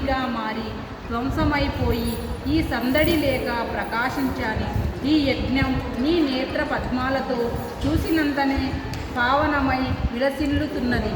అగ్నిగా మారి ధ్వంసమైపోయి ఈ సందడి లేక ప్రకాశించాలి. ఈ యజ్ఞం నీ నేత్ర పద్మాలతో చూసినంతనే పావనమై విలసిల్లుతున్నది.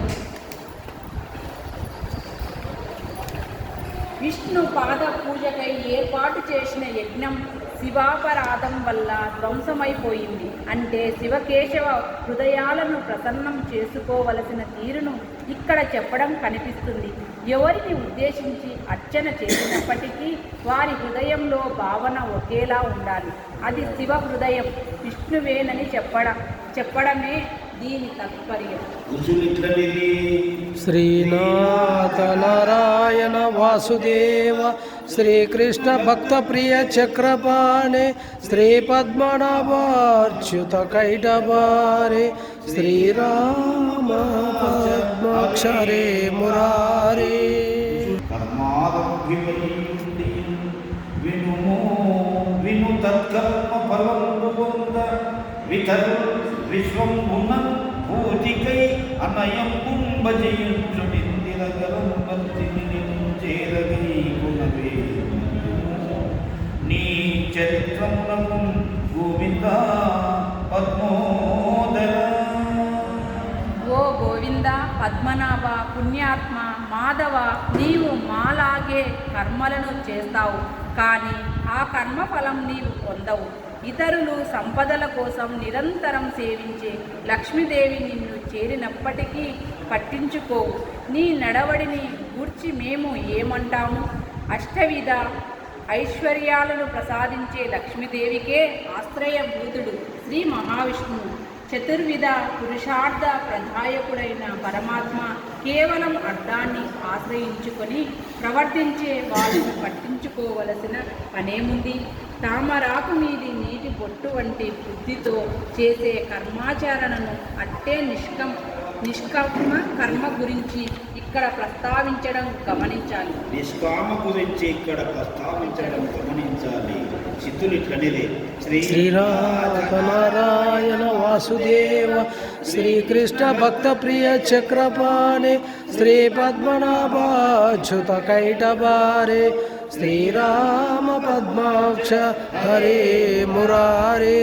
విష్ణు పాద పూజకై ఏర్పాటు చేసిన యజ్ఞం శివాపరాధం వల్ల ధ్వంసమైపోయింది. అంటే శివకేశవ హృదయాలను ప్రసన్నం చేసుకోవలసిన తీరును ఇక్కడ చెప్పడం కనిపిస్తుంది. ఎవరిని ఉద్దేశించి అర్చన చేసినప్పటికీ వారి హృదయంలో భావన ఒకేలా ఉండాలి. అది శివ హృదయం విష్ణువేనని చెప్పడమే దీని తాత్పర్యం. శ్రీనాథ నారాయణ వాసుదేవ శ్రీకృష్ణ భక్త ప్రియ చక్రపాణే శ్రీ పద్మనాభాచ్యుత కైటబారే శ్రీరామ పద్మాక్షరే మురారే. విను తత్కర్మ పర్వంద వితరు విశ్వం ఉన్నం పూజికై అనయం కుంభజయించు నిందిరగరం బంతిని చేరగై గుణవే నీ చరిత్రమునకు గోవింద పద్మోదర. ఓ గోవింద, పద్మనాభ, పుణ్యాత్మ, మాధవ, నీవు మాలాగే కర్మలను చేస్తావు, కానీ ఆ కర్మఫలం నీవు పొందవు. ఇతరులు సంపదల కోసం నిరంతరం సేవించే లక్ష్మీదేవి నిన్ను చేరినప్పటికీ పట్టించుకోవు. నీ నడవడిని గూర్చి మేము ఏమంటాము? అష్టవిధ ఐశ్వర్యాలను ప్రసాదించే లక్ష్మీదేవికే ఆశ్రయభూతుడు శ్రీ మహావిష్ణువు. చతుర్విధ పురుషార్థ ప్రదాయకుడైన పరమాత్మ కేవలం అర్థాన్ని ఆశ్రయించుకొని ప్రవర్తించే వాళ్ళను పట్టించుకోవలసిన పనేముంది? తామరాకు మీది నీటి బొట్టు వంటి బుద్ధితో చేసే కర్మాచరణను అట్టే నిష్కామ కర్మ గురించి ఇక్కడ ప్రస్తావించడం గమనించాలి. నిష్కామ గురించి ఇక్కడ ప్రస్తావించడం గమనించాలి. చిత్తులు ఇట్లనేదే. శ్రీనాథ నారాయణ వాసుదేవ శ్రీకృష్ణ భక్త ప్రియ చక్రపాణే శ్రీ పద్మనాభాచ్యుత కైటబారే శ్రీరామ పద్మాక్ష హరే మురారే.